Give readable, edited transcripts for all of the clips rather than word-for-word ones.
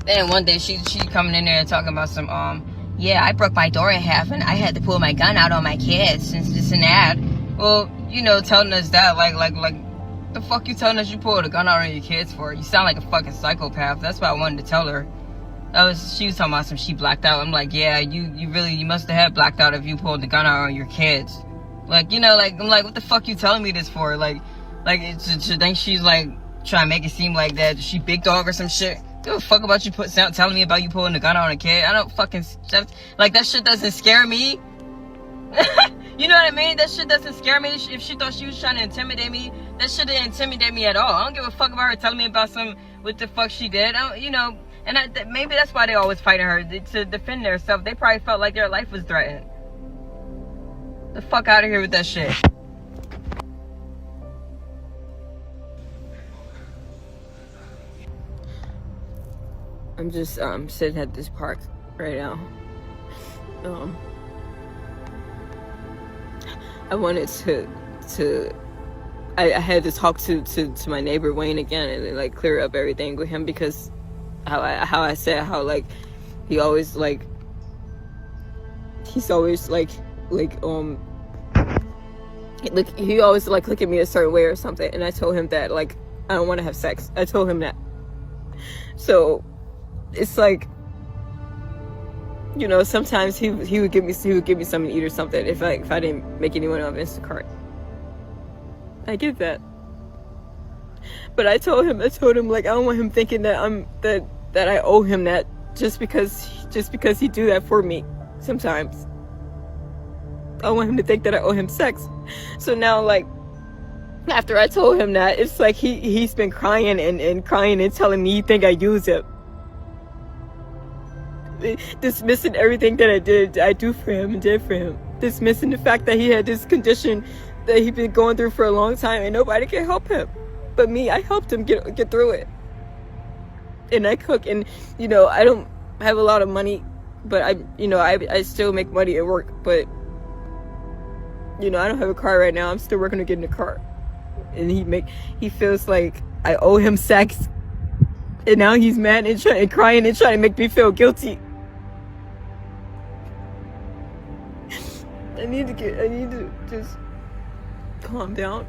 Then one day she coming in there talking about some yeah, I broke my door in half and I had to pull my gun out on my kids since this and that. Well, you know, telling us that like the fuck you telling us you pulled a gun out on your kids for? You sound like a fucking psychopath. That's what I wanted to tell her. She was talking about some she blacked out. I'm like, yeah, you must have had blacked out if you pulled the gun out on your kids. Like, you know, like I'm like, what the fuck you telling me this for? Like to think she's like trying to make it seem like that she big dog or some shit. Give a fuck about you telling me about you pulling the gun out on a kid. I don't fucking like that shit doesn't scare me. You know what I mean? That shit doesn't scare me. If she thought she was trying to intimidate me, that shit didn't intimidate me at all. I don't give a fuck about her telling me about what the fuck she did. You know, and maybe that's why they always fighting her to defend themselves. They probably felt like their life was threatened. The fuck out of here with that shit. I'm just sitting at this park right now. I wanted to I had to talk to my neighbor Wayne again and like clear up everything with him, because how I said how like he's always like he always like look at me a certain way or something, and I told him that like I don't want to have sex. I told him that. So it's like, you know, sometimes he would give me something to eat or something if I didn't make anyone on Instacart. I get that, but I told him like I don't want him thinking that that I owe him that just because he do that for me. Sometimes I don't want him to think that I owe him sex. So now, like, after I told him that, it's like he's been crying and crying and telling me he think I use him, dismissing everything that I do for him and did for him, dismissing the fact that he had this condition that he'd been going through for a long time and nobody can help him but me. I helped him get through it, and I cook, and you know, I don't have a lot of money, but I still make money at work, but you know, I don't have a car right now. I'm still working to get in a car, and he feels like I owe him sex, and now he's mad and crying and trying to make me feel guilty. I need to just calm down.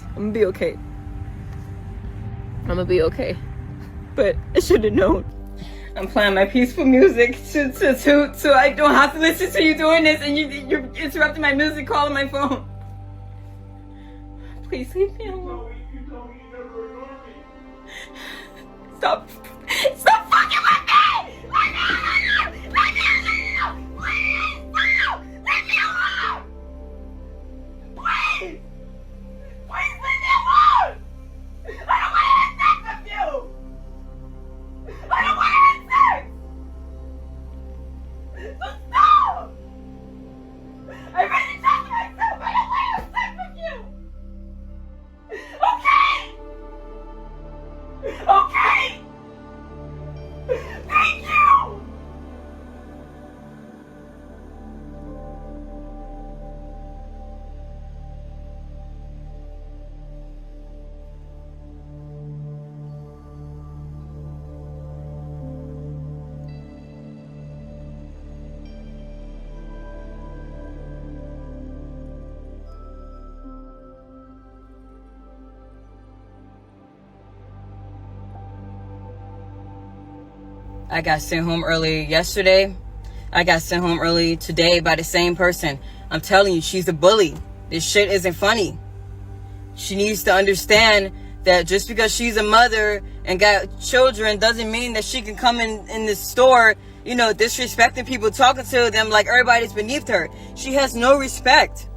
I'm gonna be okay. But I should have known. I'm playing my peaceful music so I don't have to listen to you doing this, and you're interrupting my music, calling my phone. Please leave me alone. Stop fucking with me! Leave me alone! Leave me alone! Please! Leave me alone! Please! Please leave me alone! I don't want to have sex with you! I don't want to have sex! So stop! I really talked to myself! I don't want to have sex with you! Okay? Okay? Thank you! I got sent home early yesterday. I got sent home early today by the same person. I'm telling you, she's a bully. This shit isn't funny. She needs to understand that just because she's a mother and got children doesn't mean that she can come in the store, you know, disrespecting people, talking to them like everybody's beneath her. She has no respect.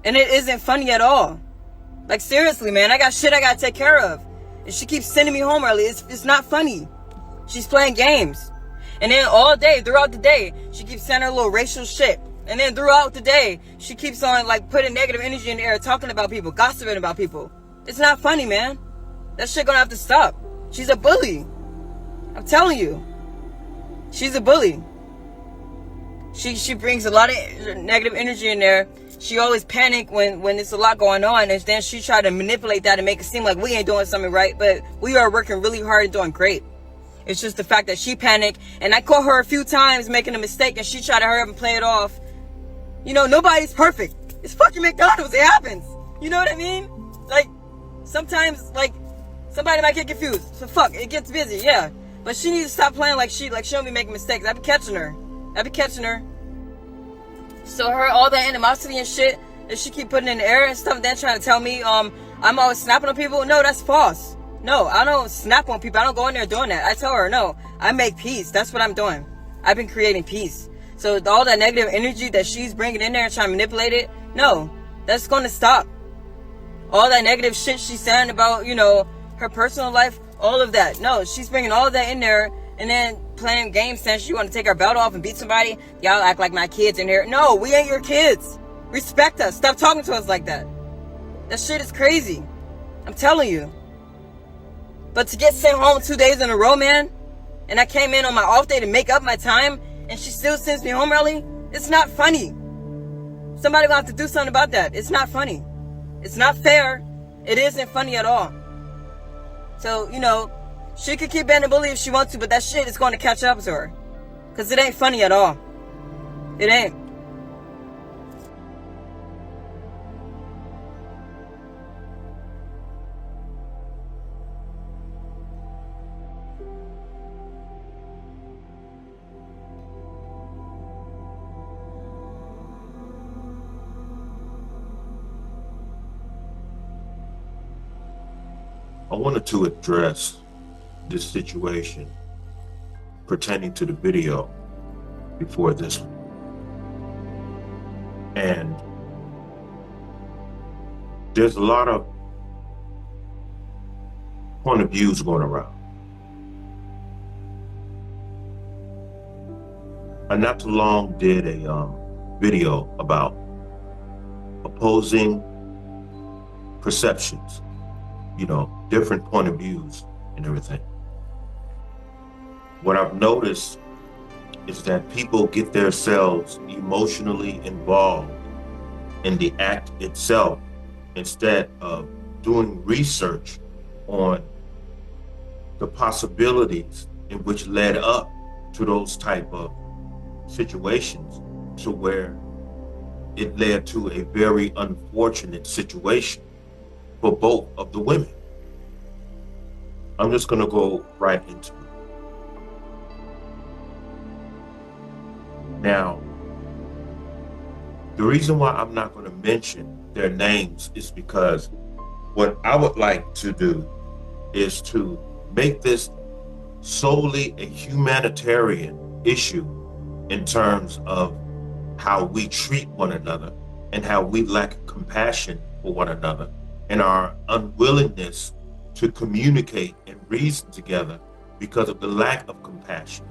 And it isn't funny at all. Like, seriously, man, I got shit I gotta take care of. And she keeps sending me home early. It's not funny. She's playing games. And then all day, throughout the day, she keeps saying her little racial shit. And then throughout the day, she keeps on like putting negative energy in the air, talking about people, gossiping about people. It's not funny, man. That shit gonna have to stop. She's a bully. I'm telling you. She's a bully. She brings a lot of negative energy in there. she always panic when it's a lot going on, and then she try to manipulate that and make it seem like we ain't doing something right, but we are working really hard and doing great. It's just the fact that she panicked, and I caught her a few times making a mistake, and she tried to hurry up and play it off. You know, nobody's perfect. It's fucking McDonald's. It happens. You know what I mean? Like, sometimes, like, somebody might get confused. So fuck, it gets busy, yeah. But she needs to stop playing like she don't be making mistakes. I be catching her. So her, all that animosity and shit that she keep putting in the air and stuff, then trying to tell me, I'm always snapping on people. No, that's false. No, I don't snap on people. I don't go in there doing that. I tell her, no, I make peace. That's what I'm doing. I've been creating peace. So all that negative energy that she's bringing in there and trying to manipulate it, no, that's going to stop. All that negative shit she's saying about, you know, her personal life, all of that. No, she's bringing all of that in there and then playing games saying she want to take her belt off and beat somebody. Y'all act like my kids in here. No, we ain't your kids. Respect us. Stop talking to us like that. That shit is crazy. I'm telling you. But to get sent home 2 days in a row, man, and I came in on my off day to make up my time, and she still sends me home early, it's not funny. Somebody will have to do something about that. It's not funny. It's not fair. It isn't funny at all. So, you know, she could keep being a bully if she wants to, but that shit is going to catch up to her. Because it ain't funny at all. It ain't. I wanted to address this situation pertaining to the video before this one. And there's a lot of point of views going around. I not too long did a video about opposing perceptions, you know, different point of views and everything. What I've noticed is that people get themselves emotionally involved in the act itself instead of doing research on the possibilities in which led up to those type of situations, to where it led to a very unfortunate situation for both of the women. I'm just going to go right into it. Now, the reason why I'm not going to mention their names is because what I would like to do is to make this solely a humanitarian issue in terms of how we treat one another and how we lack compassion for one another and our unwillingness to communicate and reason together because of the lack of compassion.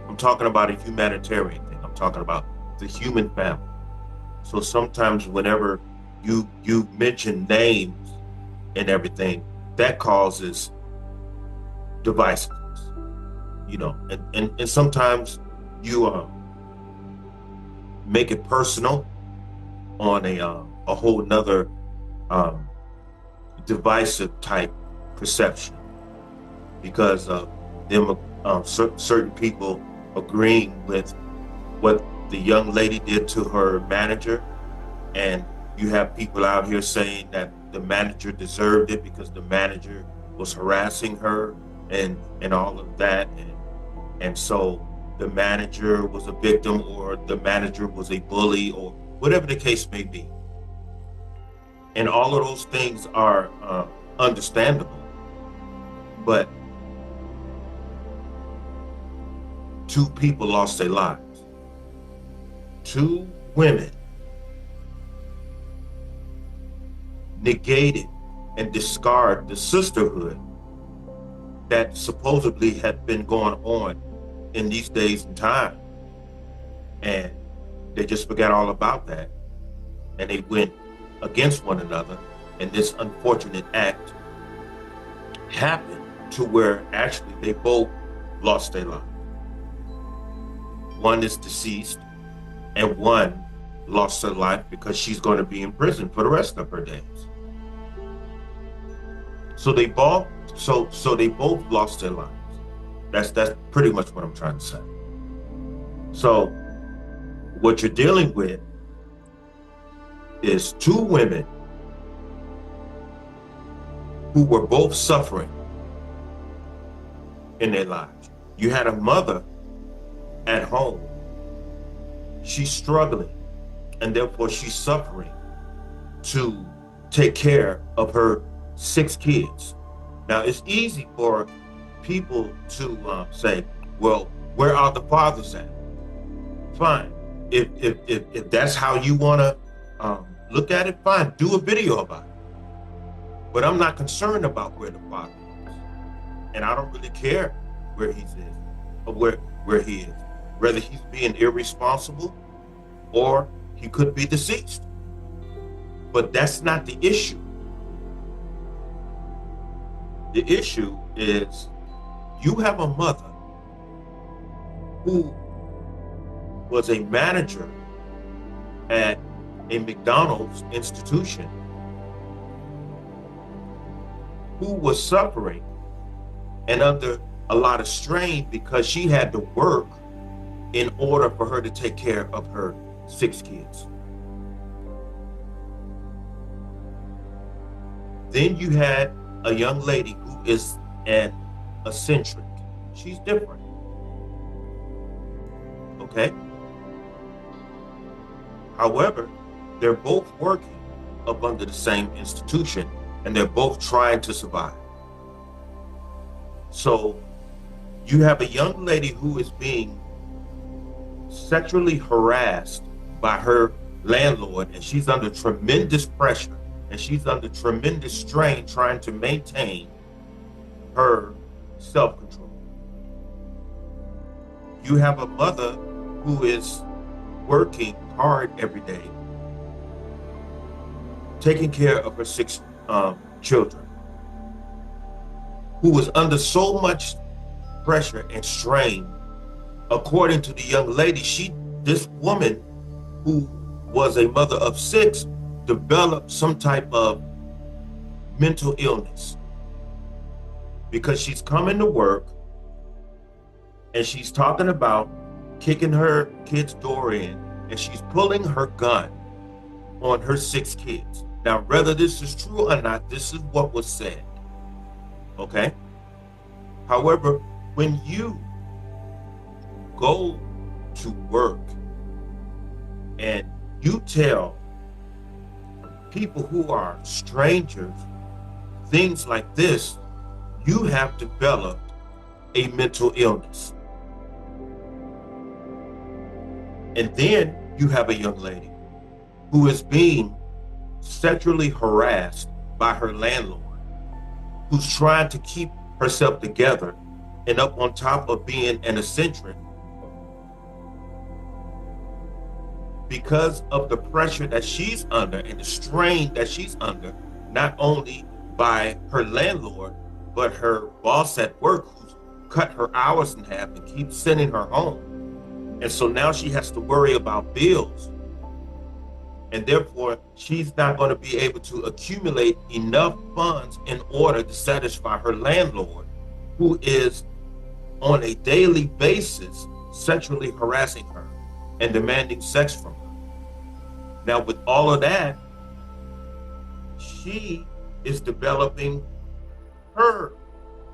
I'm talking about a humanitarian thing. I'm talking about the human family. So sometimes whenever you mention names and everything, that causes divisiveness, you know, and sometimes you make it personal on a whole nother divisive type perception because of them certain people agreeing with what the young lady did to her manager, and you have people out here saying that the manager deserved it because the manager was harassing her and all of that, and so the manager was a victim or the manager was a bully or whatever the case may be. And all of those things are understandable, but two people lost their lives. Two women negated and discarded the sisterhood that supposedly had been going on in these days and time. And they just forgot all about that. And they went against one another. And this unfortunate act happened to where actually they both lost their lives. One is deceased and one lost her life because she's going to be in prison for the rest of her days. So they both lost their lives. That's pretty much what I'm trying to say. So what you're dealing with is two women who were both suffering in their lives. You had a mother at home. She's struggling, and therefore she's suffering to take care of her 6 kids. Now, it's easy for people to say, well, where are the fathers at? Fine. If that's how you want to look at it, fine. Do a video about it. But I'm not concerned about where the father is. And I don't really care where he is, or where he is. Whether he's being irresponsible or he could be deceased. But that's not the issue. The issue is you have a mother who was a manager at a McDonald's institution who was suffering and under a lot of strain because she had to work in order for her to take care of her 6 kids. Then you had a young lady who is an eccentric. She's different. Okay? However, they're both working up under the same institution and they're both trying to survive. So you have a young lady who is being sexually harassed by her landlord, and she's under tremendous pressure and she's under tremendous strain trying to maintain her self-control. You have a mother who is working hard every day, taking care of her 6 children, who was under so much pressure and strain. According to the young lady, this woman who was a mother of 6 developed some type of mental illness because she's coming to work and she's talking about kicking her kid's door in and she's pulling her gun on her 6 kids. Now, whether this is true or not, this is what was said. Okay? However, when you go to work and you tell people who are strangers things like this, you have developed a mental illness. And then you have a young lady who is being sexually harassed by her landlord, who's trying to keep herself together and up on top of being an eccentric because of the pressure that she's under and the strain that she's under, not only by her landlord, but her boss at work who's cut her hours in half and keeps sending her home. And so now she has to worry about bills. And therefore, she's not going to be able to accumulate enough funds in order to satisfy her landlord, who is on a daily basis sexually harassing her and demanding sex from her. Now, with all of that, she is developing her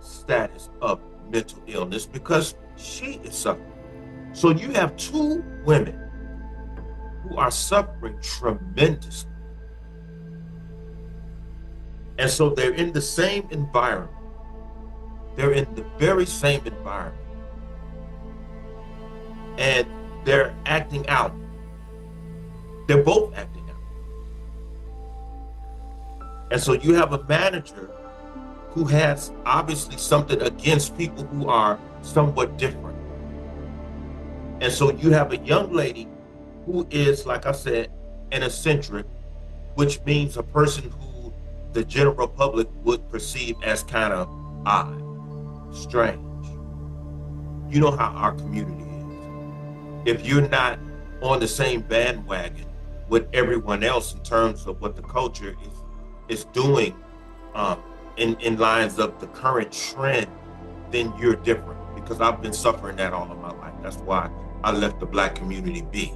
status of mental illness because she is suffering. So you have 2 women who are suffering tremendously. And so they're in the same environment. They're in the very same environment. And they're acting out. They're both acting out. And so you have a manager who has obviously something against people who are somewhat different. And so you have a young lady who is, like I said, an eccentric, which means a person who the general public would perceive as kind of odd, strange. You know how our community is. If you're not on the same bandwagon with everyone else in terms of what the culture is doing um, in lines of the current trend, then you're different. Because I've been suffering that all of my life. That's why I left the Black community be.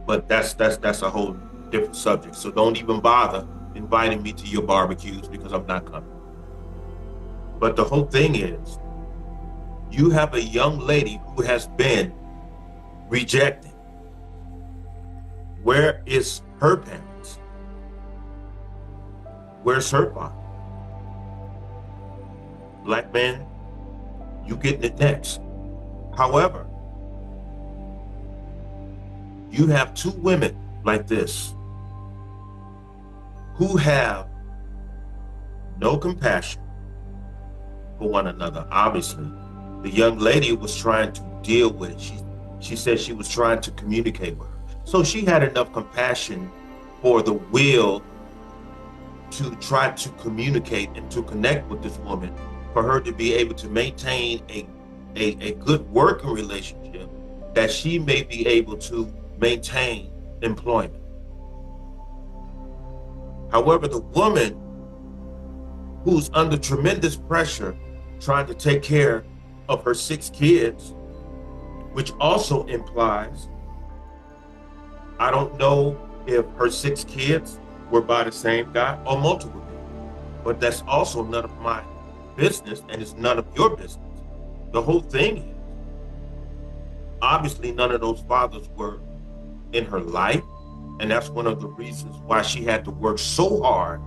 But that's a whole different subject. So don't even bother inviting me to your barbecues because I'm not coming. But the whole thing is, you have a young lady who has been rejected. Where is her parents? Where's her father? Black man, you getting it next. However, you have two women like this who have no compassion for one another. Obviously, the young lady was trying to deal with it. She said she was trying to communicate with her. So she had enough compassion for the will to try to communicate and to connect with this woman, for her to be able to maintain a good working relationship, that she may be able to maintain employment. However, the woman who's under tremendous pressure trying to take care of her 6 kids, which also implies, I don't know if her 6 kids were by the same guy or multiple people, but that's also none of my business, and it's none of your business. The whole thing is, obviously none of those fathers were in her life, and that's one of the reasons why she had to work so hard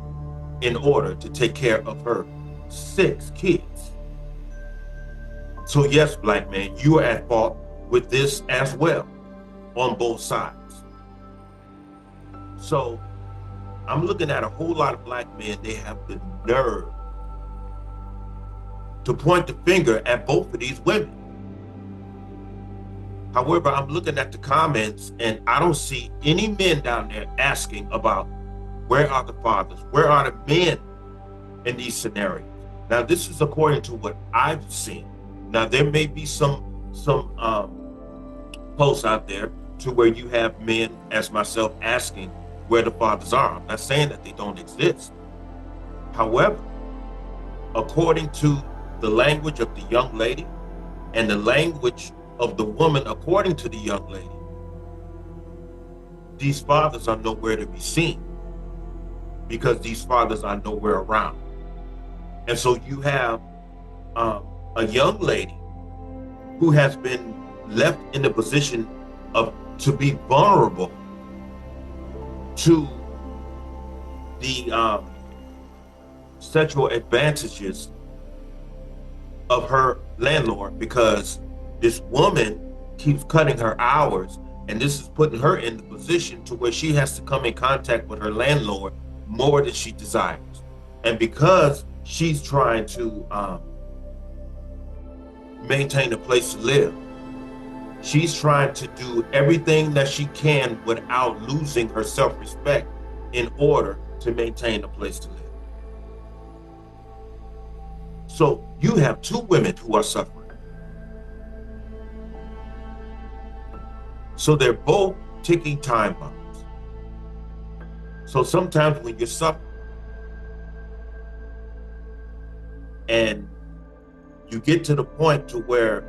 in order to take care of her 6 kids. So yes, black man, you are at fault with this as well, on both sides. So I'm looking at a whole lot of black men, they have the nerve to point the finger at both of these women. However, I'm looking at the comments and I don't see any men down there asking about where are the fathers, where are the men in these scenarios. Now, this is according to what I've seen. Now, there may be some posts out there to where you have men as myself asking where the fathers are. I'm not saying that they don't exist. However, according to the language of the young lady and the language of the woman, according to the young lady, these fathers are nowhere to be seen, because these fathers are nowhere around. And so you have a young lady who has been left in a position of to be vulnerable to the sexual advantages of her landlord, because this woman keeps cutting her hours, and this is putting her in the position to where she has to come in contact with her landlord more than she desires. And because she's trying to maintain a place to live, she's trying to do everything that she can without losing her self-respect in order to maintain a place to live. So you have 2 women who are suffering. So they're both ticking time bombs. So sometimes when you're suffering and you get to the point to where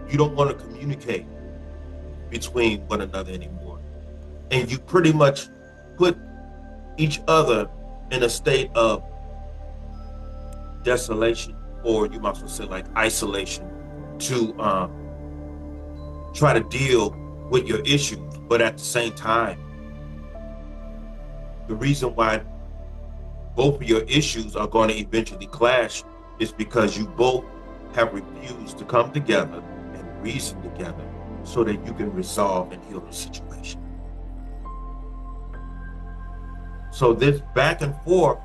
you don't want to communicate between one another anymore, and you pretty much put each other in a state of desolation, or you might as well say like isolation, to try to deal with your issues. But at the same time, the reason why both of your issues are going to eventually clash is because you both have refused to come together and reason together so that you can resolve and heal the situation. So this back and forth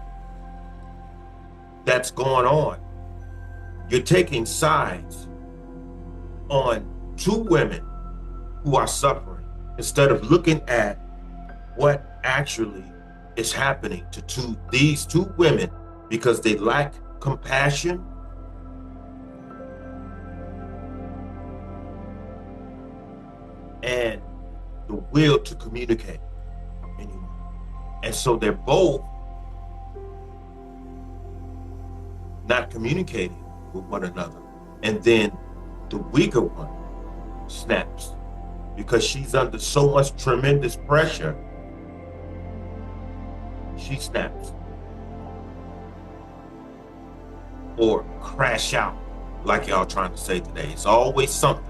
that's going on, you're taking sides on 2 women who are suffering instead of looking at what actually is happening to these 2 women, because they lack compassion and the will to communicate anymore. And so they're both not communicating with one another. And then the weaker one snaps because she's under so much tremendous pressure. She snaps. Or crash out, like y'all trying to say today. It's always something.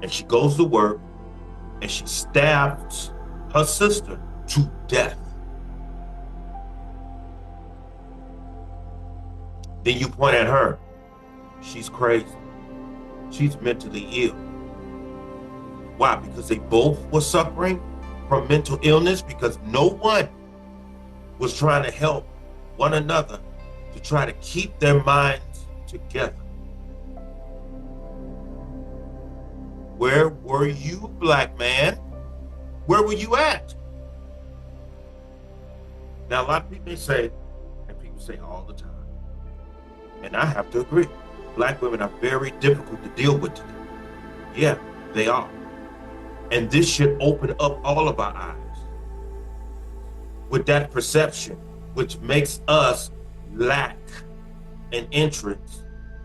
And she goes to work and she stabs her sister to death. Then you point at her. She's crazy. She's mentally ill. Why? Because they both were suffering from mental illness, because no one was trying to help one another to try to keep their minds together. Where were you, black man? Where were you at? Now, a lot of people say, and people say all the time, and I have to agree, black women are very difficult to deal with today. Yeah, they are. And this should open up all of our eyes with that perception, which makes us lack an interest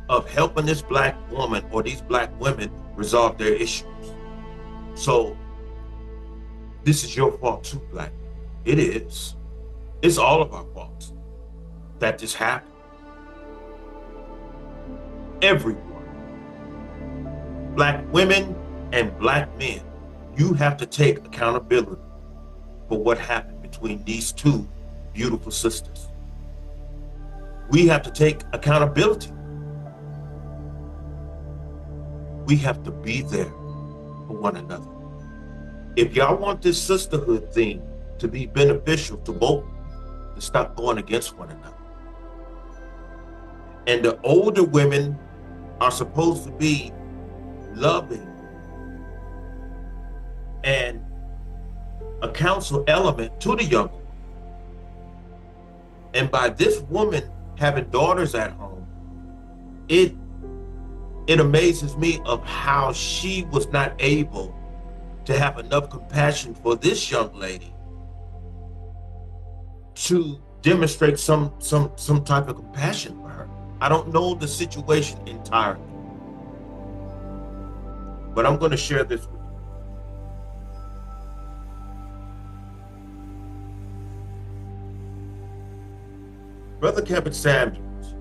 of helping this black woman or these black women resolve their issues. So this is your fault too, black. It is. It's all of our faults that this happened. Everyone, black women and black men, you have to take accountability for what happened between these two beautiful sisters. We have to take accountability. We have to be there for one another. If y'all want this sisterhood thing to be beneficial to both, to stop going against one another. And the older women are supposed to be loving and a counsel element to the younger. And by this woman having daughters at home, it amazes me of how she was not able to have enough compassion for this young lady to demonstrate some type of compassion for her. I don't know the situation entirely, but I'm going to share this with you. Brother Kevin Samuels,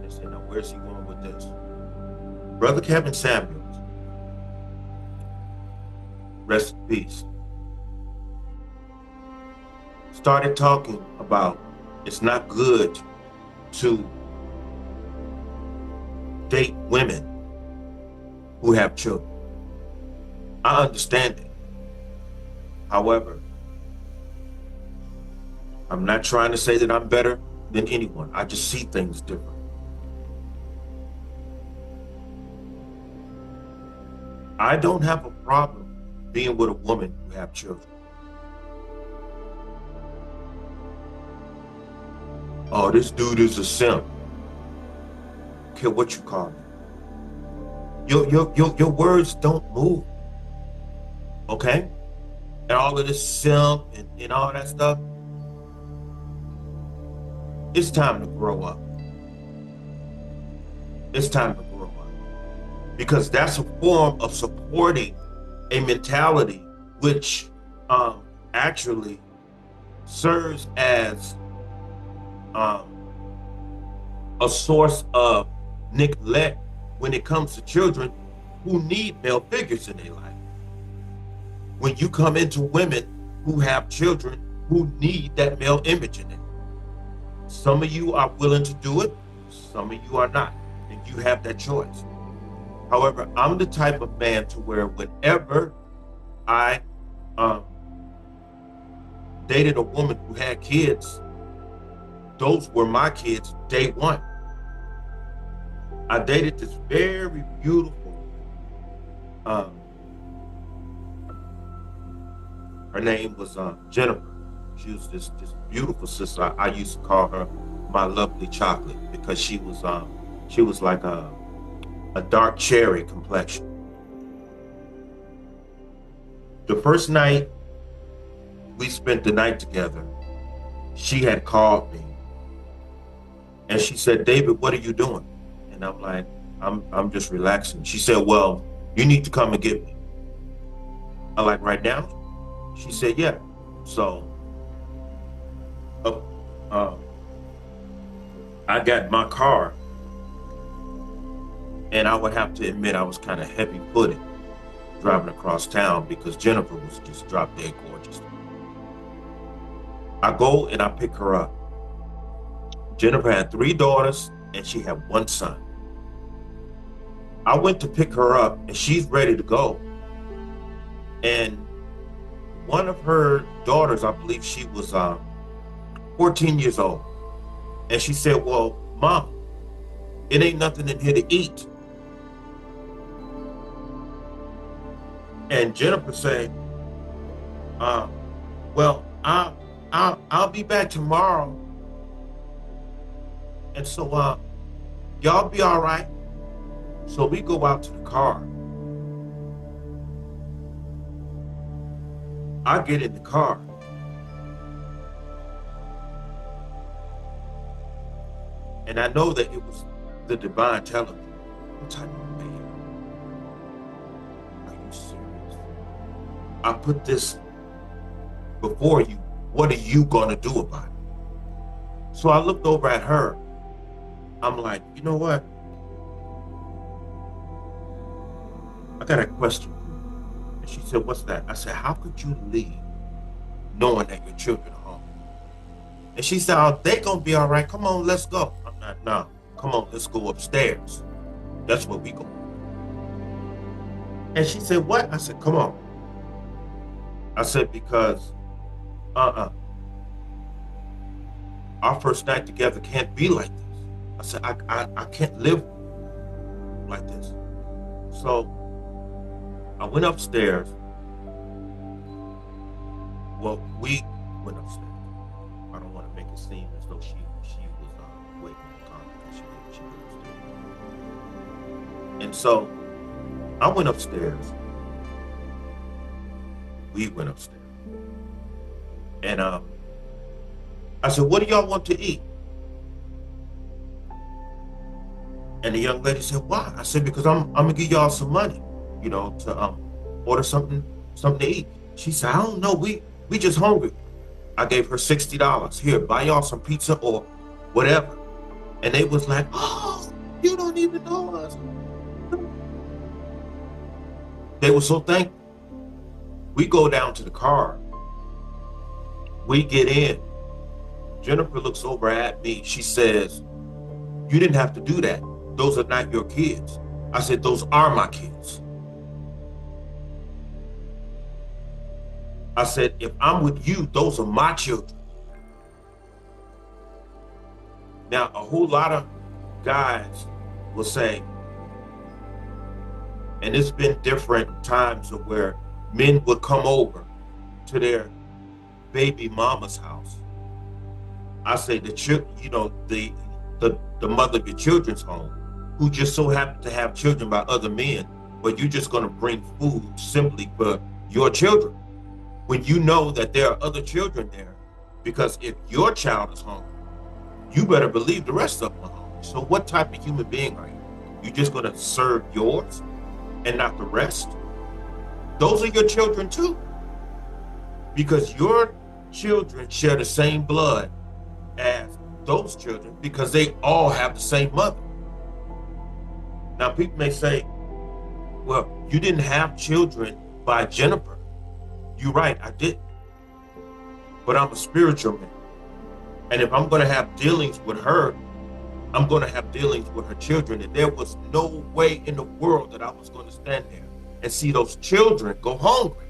they say, now where's he going with this? Brother Kevin Samuels, rest in peace, started talking about it's not good to date women who have children. I understand it. However, I'm not trying to say that I'm better than anyone. I just see things different. I don't have a problem being with a woman who have children. Oh, this dude is a simp. I don't care what you call me. Your words don't move. Okay? And all of this simp and all that stuff. It's time to grow up. It's time to grow up. Because that's a form of supporting a mentality which actually serves as a source of neglect when it comes to children who need male figures in their life. When you come into women who have children who need that male image in them. Some of you are willing to do it, some of you are not, and you have that choice. However, I'm the type of man to where whenever I dated a woman who had kids, those were my kids day one. I dated this very beautiful, her name was Jennifer. She was this beautiful sister. I used to call her my lovely chocolate because she was She was like a dark cherry complexion. The first night we spent the night together, she had called me and she said, "David, what are you doing?" And I'm like, I'm just relaxing. She said, "Well, you need to come and get me." I'm like, "Right now?" She said, "Yeah." So uh, uh, I got my car, and I would have to admit I was kind of heavy footed driving across town because Jennifer was just drop dead gorgeous. I go and I pick her up. Jennifer had 3 daughters and she had 1 son. I went to pick her up and she's ready to go. And one of her daughters, I believe she was 14 years old. And she said, "Well, Mom, it ain't nothing in here to eat." And Jennifer said, "Well, I'll be back tomorrow. And so y'all be all right." So we go out to the car. I get in the car. And I know that it was the divine telling me, "What type of man? Are you serious? I put this before you. What are you gonna do about it?" So I looked over at her. I'm like, "You know what? I got a question." And she said, "What's that?" I said, "How could you leave knowing that your children are home?" And she said, "Oh, they gonna be all right. Come on, let's go." I'm like, "No, come on, let's go upstairs. That's where we go." And she said, "What?" I said, "Come on." I said, "Because our first night together can't be like this." I said, I can't live like this." So I went upstairs. Well, we went upstairs. I don't want to make it seem as though she was waiting in the car because she didn't stay. And so I went upstairs. We went upstairs. And I said, "What do y'all want to eat?" And the young lady said, "Why?" I said, "Because I'm gonna give y'all some money, to order something to eat." She said, "I don't know, we just hungry." I gave her $60. "Here, buy y'all some pizza or whatever." And they was like, "Oh, you don't even know us." They were so thankful. We go down to the car. We get in. Jennifer looks over at me. She says, "You didn't have to do that. Those are not your kids." I said, "Those are my kids." I said, "If I'm with you, those are my children." Now, a whole lot of guys will say, and it's been different times of where men would come over to their baby mama's house. I say the mother of your children's home, who just so happen to have children by other men, but you're just gonna bring food simply for your children, when you know that there are other children there. Because if your child is home, you better believe the rest of them are home. So what type of human being are you? You just gonna serve yours and not the rest? Those are your children too. Because your children share the same blood as those children because they all have the same mother. Now people may say, "Well, you didn't have children by Jennifer." You're right, I didn't. But I'm a spiritual man. And if I'm going to have dealings with her, I'm going to have dealings with her children. And there was no way in the world that I was going to stand there and see those children go hungry.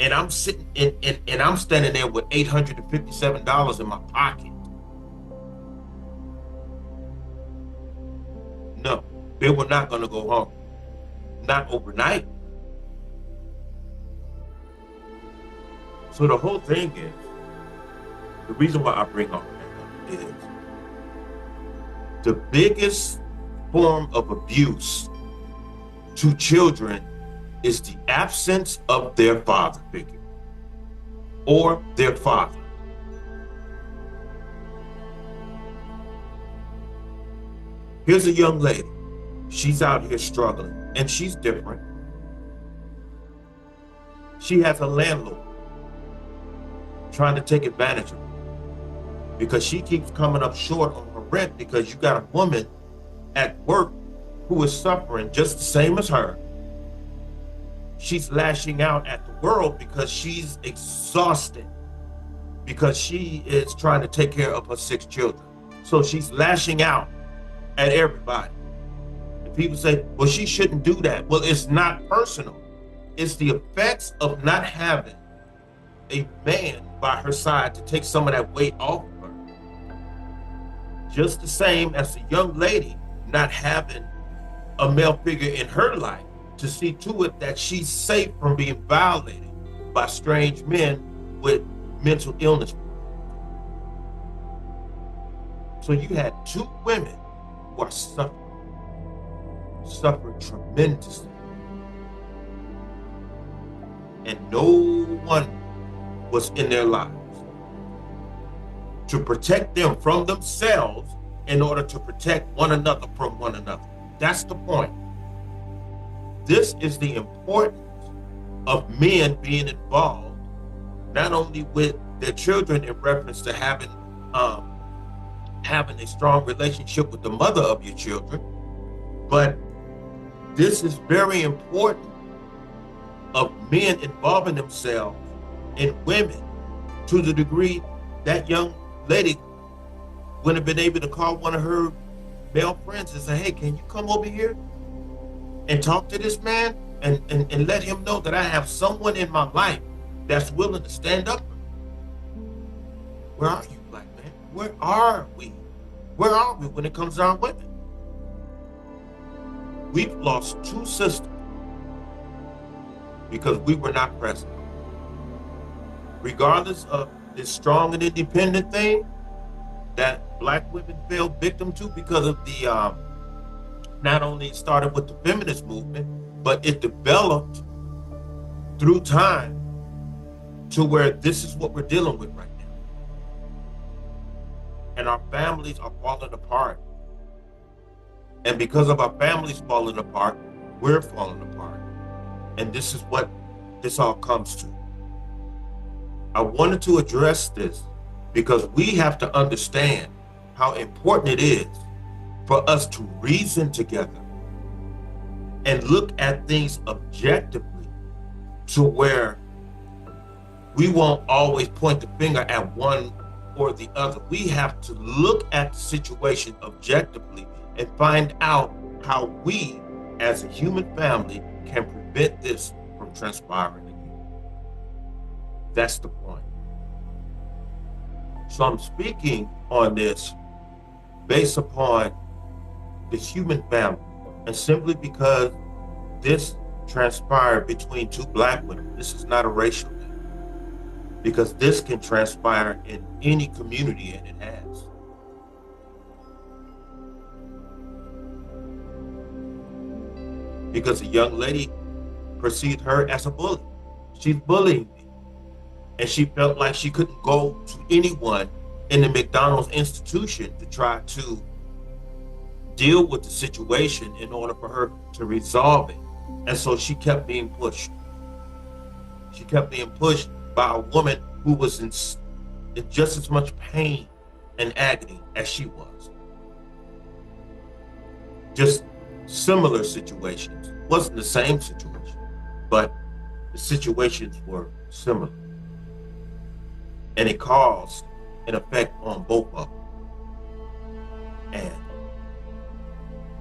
And I'm sitting and I'm standing there with $857 in my pocket. No, they were not going to go hungry. Not overnight. So the whole thing is, the reason why I bring all that up is the biggest form of abuse to children is the absence of their father figure or their father. Here's a young lady. She's out here struggling, and she's different. She has a landlord trying to take advantage of her because she keeps coming up short on her rent because you got a woman at work who is suffering just the same as her. She's lashing out at the world because she's exhausted because she is trying to take care of her 6 children. So she's lashing out at everybody. And people say, well, she shouldn't do that. Well, it's not personal. It's the effects of not having a man by her side to take some of that weight off of her. Just the same as a young lady not having a male figure in her life to see to it that she's safe from being violated by strange men with mental illness. So you had 2 women who are suffering tremendously. And no one was in their lives to protect them from themselves in order to protect one another from one another. That's the point. This is the importance of men being involved, not only with their children in reference to having a strong relationship with the mother of your children, but this is very important of men involving themselves in women to the degree that young lady wouldn't have been able to call one of her male friends and say, hey, can you come over here and talk to this man and let him know that I have someone in my life that's willing to stand up for me. Where are you, black man? Where are we? Where are we when it comes to our women? We've lost 2 sisters because we were not present. Regardless of this strong and independent thing that black women fell victim to because of the, not only started with the feminist movement, but it developed through time to where this is what we're dealing with right now. And our families are falling apart. And because of our families falling apart, we're falling apart. And this is what this all comes to. I wanted to address this because we have to understand how important it is for us to reason together and look at things objectively to where we won't always point the finger at one or the other. We have to look at the situation objectively and find out how we as a human family can prevent this from transpiring again. That's the point. So I'm speaking on this based upon the human family, and simply because this transpired between 2 black women. This is not a racial thing, because this can transpire in any community, and it has. Because a young lady perceived her as a bully. She's bullying me. And she felt like she couldn't go to anyone in the McDonald's institution to try to deal with the situation in order for her to resolve it. And so she kept being pushed. She kept being pushed by a woman who was in just as much pain and agony as she was. Just similar situations. It wasn't the same situation, but the situations were similar. And it caused an effect on both of them. And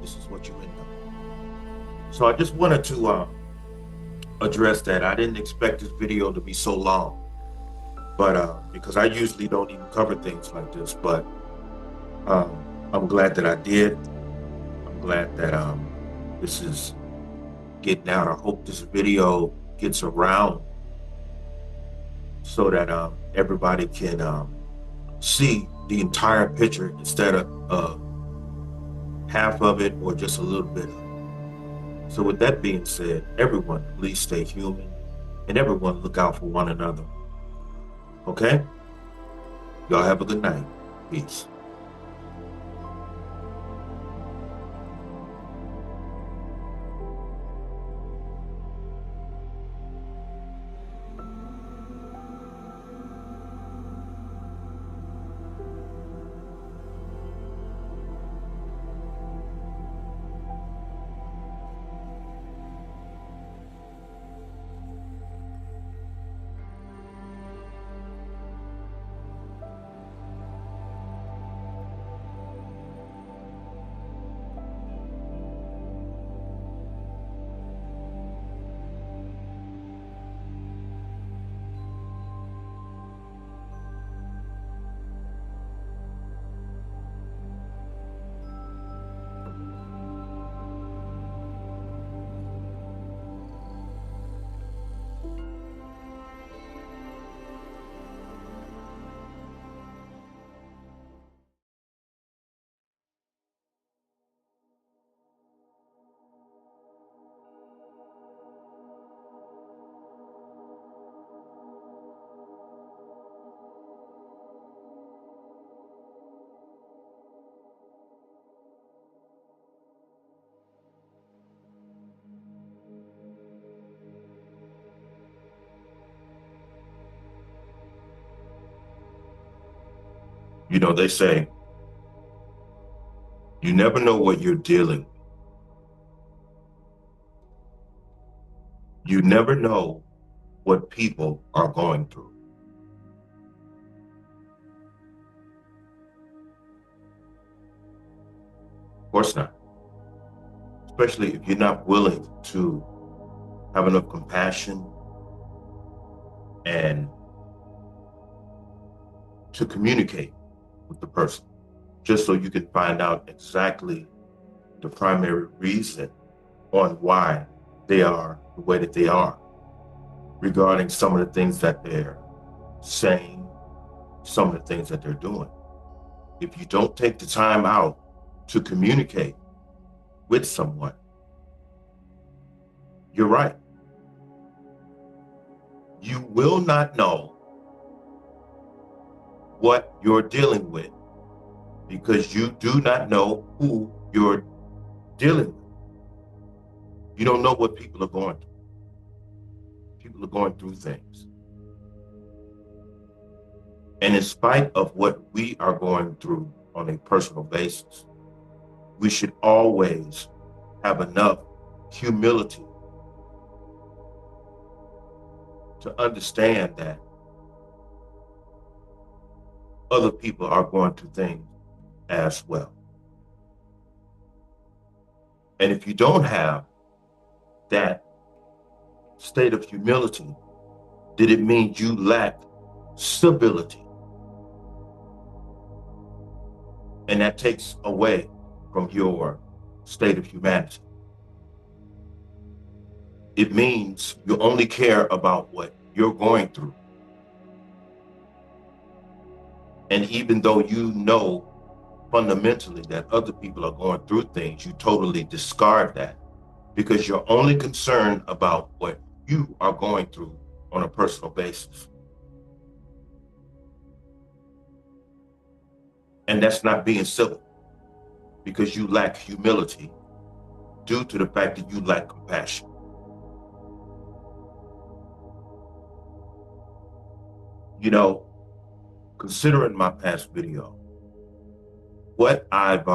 this is what you end up with. So I just wanted to address that. I didn't expect this video to be so long, but because I usually don't even cover things like this, but I'm glad that I did. I'm glad that this is getting out. I hope this video gets around so that everybody can see the entire picture instead of half of it or just a little bit of it. So with that being said, everyone, please stay human and everyone look out for one another. Okay? Y'all have a good night. Peace. You know, they say, you never know what you're dealing with. You never know what people are going through. Of course not. Especially if you're not willing to have enough compassion and to communicate with the person, just so you can find out exactly the primary reason on why they are the way that they are, regarding some of the things that they're saying, some of the things that they're doing. If you don't take the time out to communicate with someone, you're right. You will not know what you're dealing with because you do not know who you're dealing with. You don't know what people are going through. People are going through things. And in spite of what we are going through on a personal basis, we should always have enough humility to understand that other people are going through things as well. And if you don't have that state of humility, then it means you lack stability. And that takes away from your state of humanity. It means you only care about what you're going through. And even though you know fundamentally that other people are going through things, you totally discard that because you're only concerned about what you are going through on a personal basis. And that's not being civil, because you lack humility due to the fact that you lack compassion. You know, considering my past video, what I've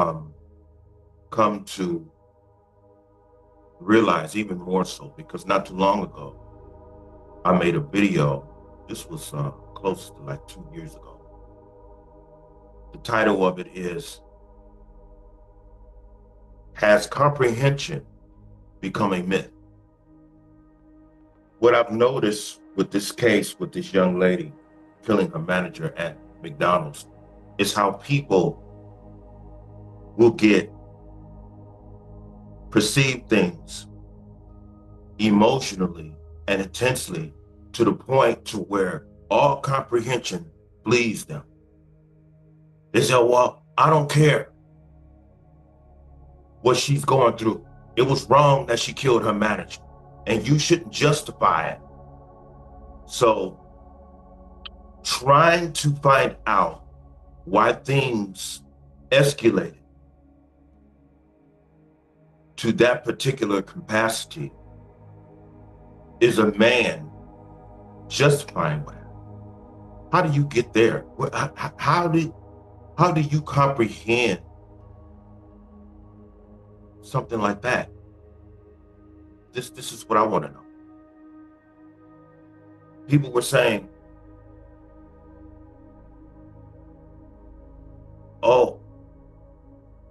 come to realize even more so, because not too long ago, I made a video. This was close to like 2 years ago. The title of it is, Has Comprehension Become a Myth? What I've noticed with this case, with this young lady killing her manager at McDonald's, is how people will get perceive things emotionally and intensely to the point to where all comprehension flees them. They say, well, I don't care. what she's going through. It was wrong that she killed her manager, and you shouldn't justify it. So trying to find out why things escalated to that particular capacity is a man justifying that. How do you get there? How do you comprehend something like that? This is what I want to know. People were saying, oh,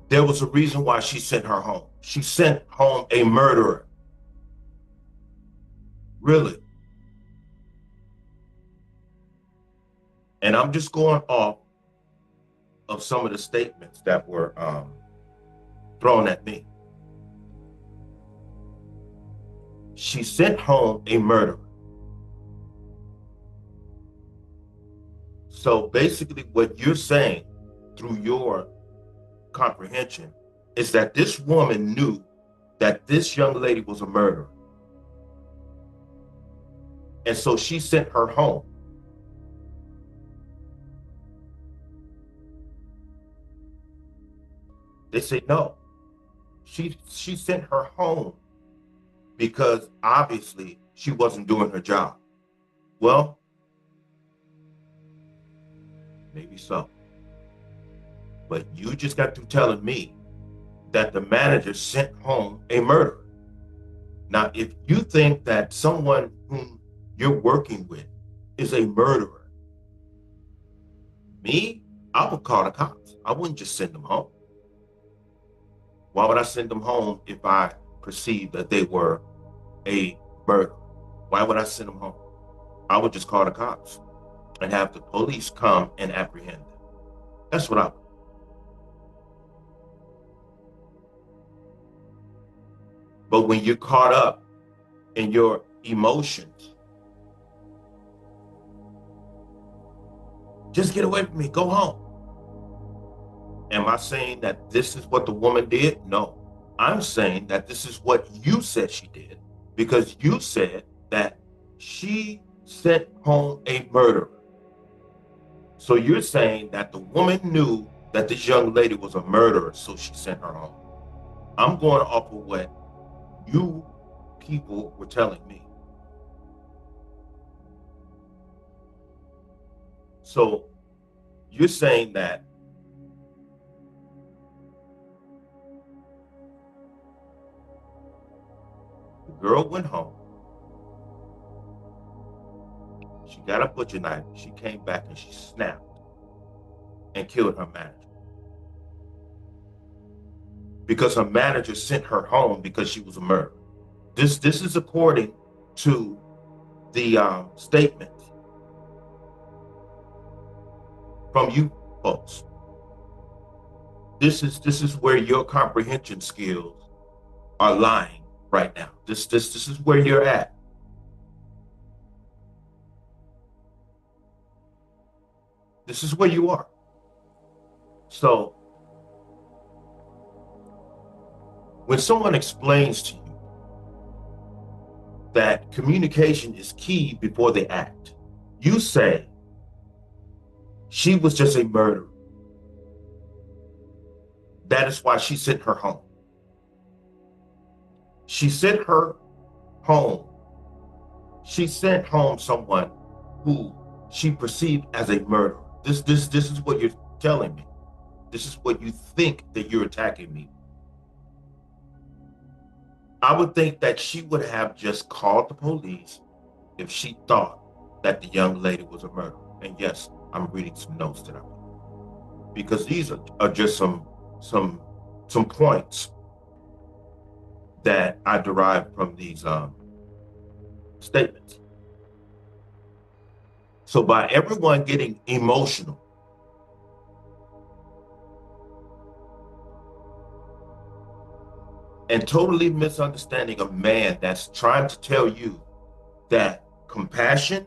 there was a reason why she sent her home. She sent home a murderer. Really? And I'm just going off of some of the statements that were thrown at me. She sent home a murderer. So basically what you're saying through your comprehension is that this woman knew that this young lady was a murderer. And so she sent her home. They say no. She sent her home because obviously she wasn't doing her job. Well, maybe so. But you just got through telling me that the manager sent home a murderer. Now, if you think that someone whom you're working with is a murderer, me, I would call the cops. I wouldn't just send them home. Why would I send them home if I perceived that they were a murderer? Why would I send them home? I would just call the cops and have the police come and apprehend them. That's what I would. But when you're caught up in your emotions, just get away from me, go home. Am I saying that this is what the woman did? No. I'm saying that this is what you said she did, because you said that she sent home a murderer. So you're saying that the woman knew that this young lady was a murderer, so she sent her home. I'm going off of what you people were telling me. So you're saying that the girl went home, she got a butcher knife, she came back and she snapped and killed her manager. Because her manager sent her home because she was a murderer. This is according to the statement from you folks. This is where your comprehension skills are lying right now. This is where you're at. This is where you are. So when someone explains to you that communication is key before they act, you say she was just a murderer. That is why she sent her home. She sent her home. She sent home someone who she perceived as a murderer. This is what you're telling me. This is what you think that you're attacking me. I would think that she would have just called the police if she thought that the young lady was a murderer. And yes, I'm reading some notes that I wrote, because these are just some points that I derived from these statements. So by everyone getting emotional, and totally misunderstanding a man that's trying to tell you that compassion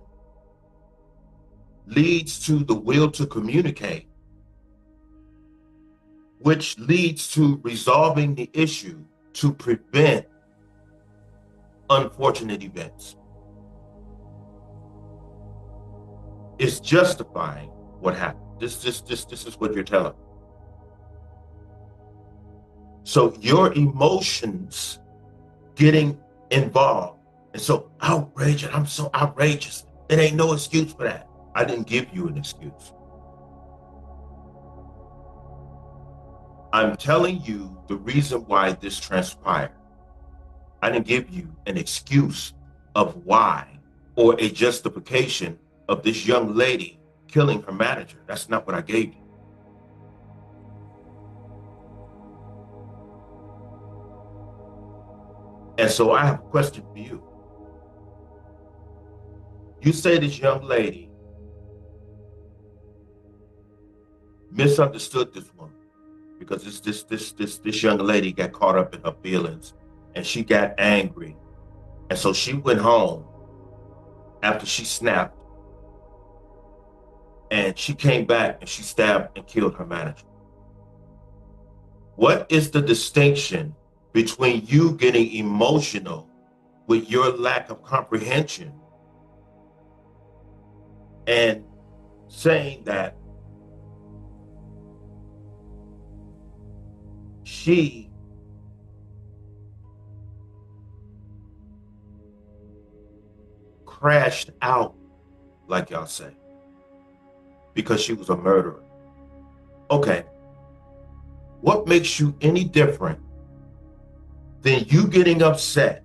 leads to the will to communicate, which leads to resolving the issue to prevent unfortunate events. It's justifying what happened. This is what you're telling me. So your emotions getting involved. And so outrageous, I'm so outrageous. It ain't no excuse for that. I didn't give you an excuse. I'm telling you the reason why this transpired. I didn't give you an excuse of why or a justification of this young lady killing her manager. That's not what I gave you. And so I have a question for you. You say this young lady misunderstood this woman because this young lady got caught up in her feelings and she got angry. And so she went home after she snapped and she came back and she stabbed and killed her manager. What is the distinction between you getting emotional with your lack of comprehension and saying that she crashed out, like y'all say, because she was a murderer? Okay, what makes you any different than you getting upset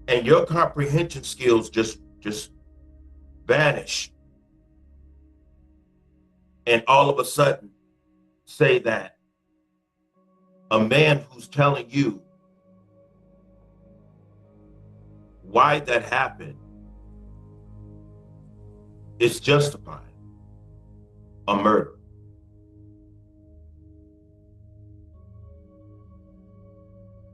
and your comprehension skills just vanish and all of a sudden say that a man who's telling you why that happened is justifying a murder?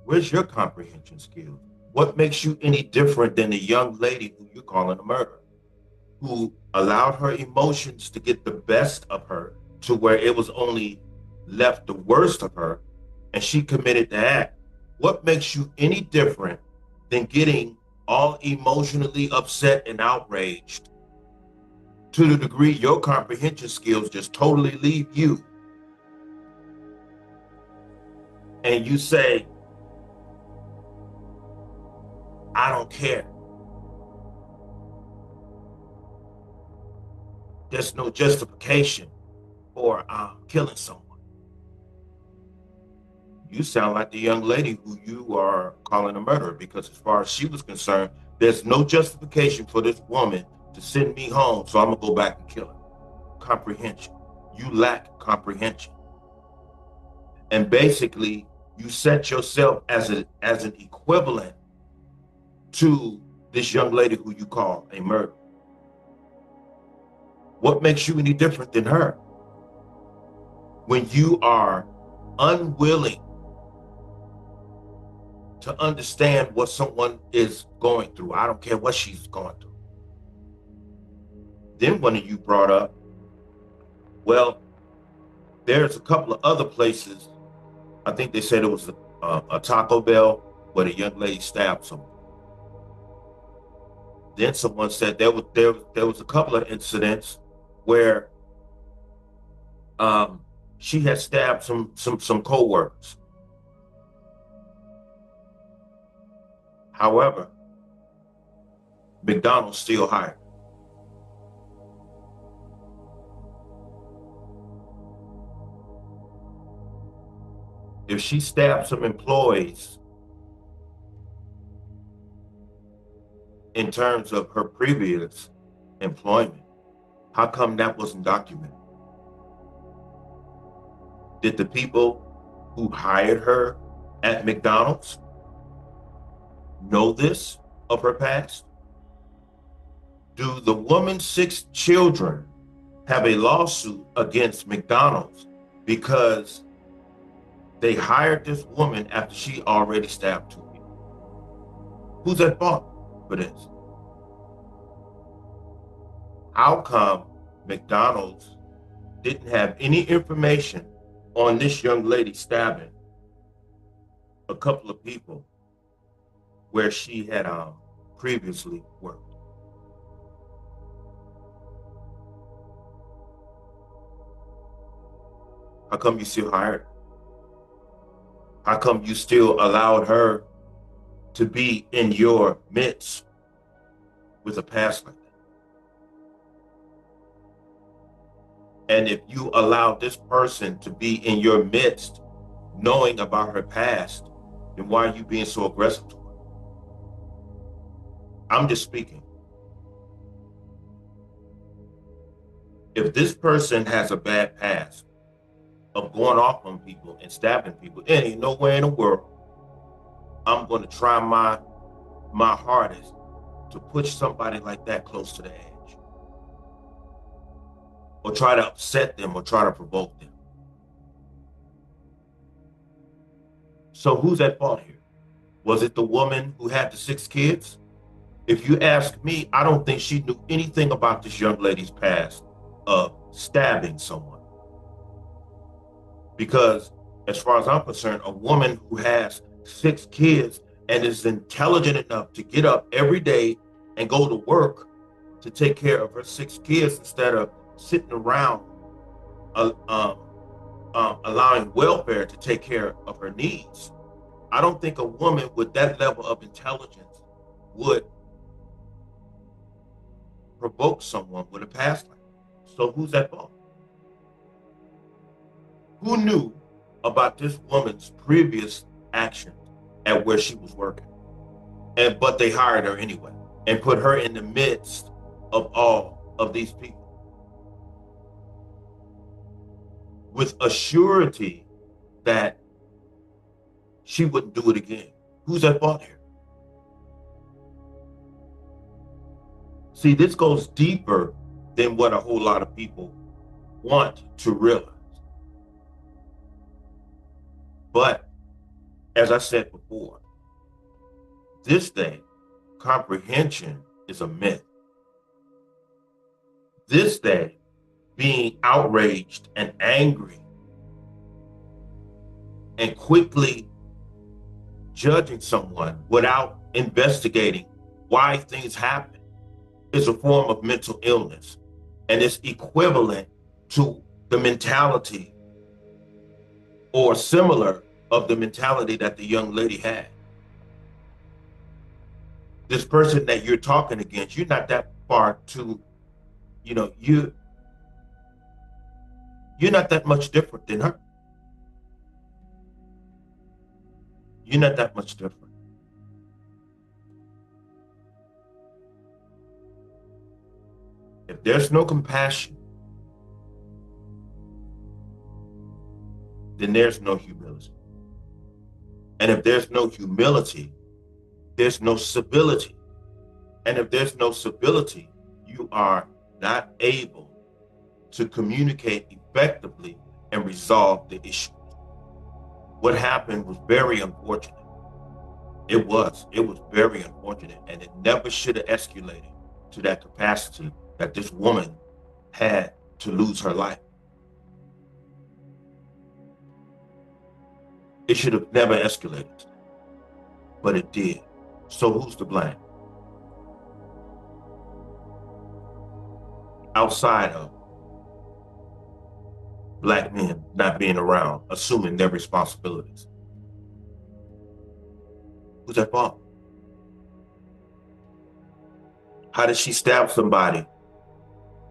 Where's your comprehension skills? What makes you any different than the young lady who you're calling a murderer, who allowed her emotions to get the best of her to where it was only left the worst of her and she committed the act? What makes you any different than getting all emotionally upset and outraged to the degree your comprehension skills just totally leave you? And you say, I don't care. There's no justification for killing someone. You sound like the young lady who you are calling a murderer, because as far as she was concerned, there's no justification for this woman to send me home, so I'm gonna go back and kill her. Comprehension. You lack comprehension. And basically, you set yourself as an equivalent to this young lady who you call a murderer. What makes you any different than her when you are unwilling to understand what someone is going through? I don't care what she's going through. Then one of you brought up, well, there's a couple of other places. I think they said it was a Taco Bell where the young lady stabbed someone. Then someone said there was a couple of incidents where she had stabbed some co-workers. However, McDonald's still hired. If she stabbed some employees in terms of her previous employment, how come that wasn't documented? Did the people who hired her at McDonald's know this of her past? Do the woman's 6 children have a lawsuit against McDonald's because they hired this woman after she already stabbed 2 people? Who's at fault for this? How come McDonald's didn't have any information on this young lady stabbing a couple of people where she had previously worked. How come you still hired her? How come you still allowed her to be in your midst with a past like that? And if you allow this person to be in your midst, knowing about her past, then why are you being so aggressive to her? I'm just speaking. If this person has a bad past of going off on people and stabbing people, it ain't nowhere in the world I'm going to try my hardest to push somebody like that close to the edge, or try to upset them, or try to provoke them. So who's at fault here? Was it the woman who had the 6 kids? If you ask me, I don't think she knew anything about this young lady's past of stabbing someone. Because as far as I'm concerned, a woman who has 6 kids and is intelligent enough to get up every day and go to work to take care of her 6 kids instead of sitting around allowing welfare to take care of her needs. I don't think a woman with that level of intelligence would provoke someone with a past like that. So who's at fault? Who knew about this woman's previous actions at where she was working? But they hired her anyway and put her in the midst of all of these people with a surety that she wouldn't do it again. Who's at fault here? See, this goes deeper than what a whole lot of people want to realize. But as I said before, this day, comprehension is a myth. This day, being outraged and angry and quickly judging someone without investigating why things happen is a form of mental illness, and it's equivalent to the mentality or similar of the mentality that the young lady had. This person that you're talking against, you're not that far to, you're not that much different than her. You're not that much different. If there's no compassion, then there's no humility. And if there's no humility, there's no civility. And if there's no civility, you are not able to communicate effectively and resolve the issue. What happened was very unfortunate. It was very unfortunate, and it never should have escalated to that capacity that this woman had to lose her life. It should have never escalated, but it did. So who's to blame? Outside of Black men not being around, assuming their responsibilities. Who's at fault? How did she stab somebody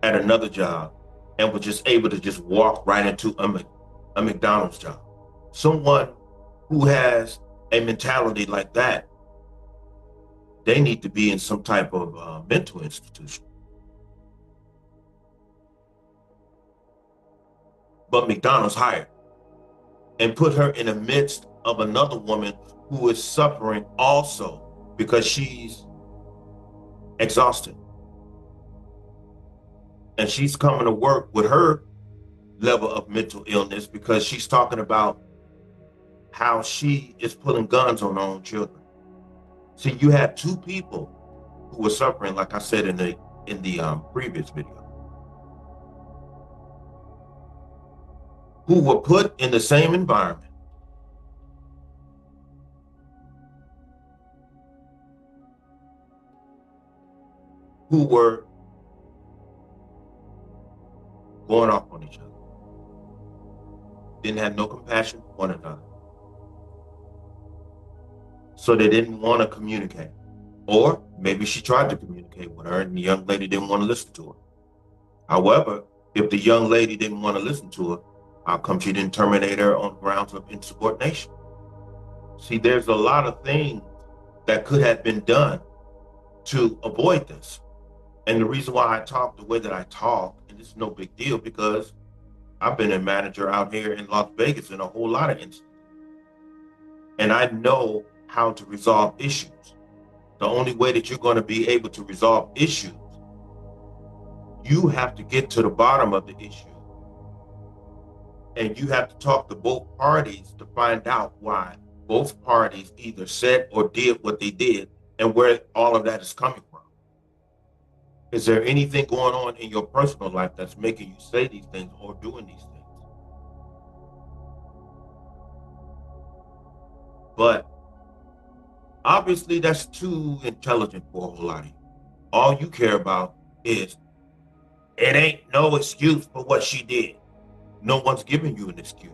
at another job and was just able to just walk right into a McDonald's job? Someone who has a mentality like that, they need to be in some type of mental institution. But McDonald's hired and put her in the midst of another woman who is suffering also because she's exhausted. And she's coming to work with her level of mental illness because she's talking about how she is pulling guns on her own children. See, you had 2 people who were suffering, like I said in the previous video. who were put in the same environment, who were going off on each other, didn't have no compassion for one another. So they didn't want to communicate. Or maybe she tried to communicate with her and the young lady didn't want to listen to her. However, if the young lady didn't want to listen to her, how come she didn't terminate her on grounds of insubordination? See, there's a lot of things that could have been done to avoid this. And the reason why I talk the way that I talk, and it's no big deal, because I've been a manager out here in Las Vegas in a whole lot of instances. And I know how to resolve issues. The only way that you're going to be able to resolve issues, you have to get to the bottom of the issue. And you have to talk to both parties to find out why both parties either said or did what they did and where all of that is coming from. Is there anything going on in your personal life that's making you say these things or doing these things? But obviously that's too intelligent for a whole lot of you. All you care about is it ain't no excuse for what she did. No one's giving you an excuse.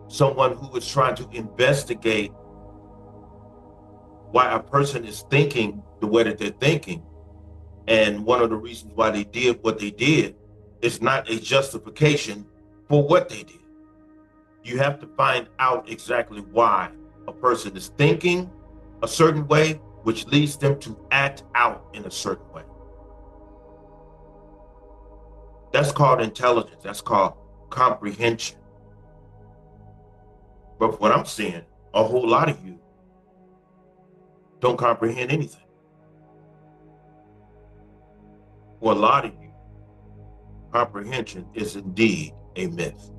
Someone who is trying to investigate why a person is thinking the way that they're thinking, and one of the reasons why they did what they did is not a justification for what they did. You have to find out exactly why a person is thinking a certain way, which leads them to act out in a certain way. That's called intelligence. That's called comprehension. But what I'm seeing, a whole lot of you don't comprehend anything. For a lot of you, comprehension is indeed a myth.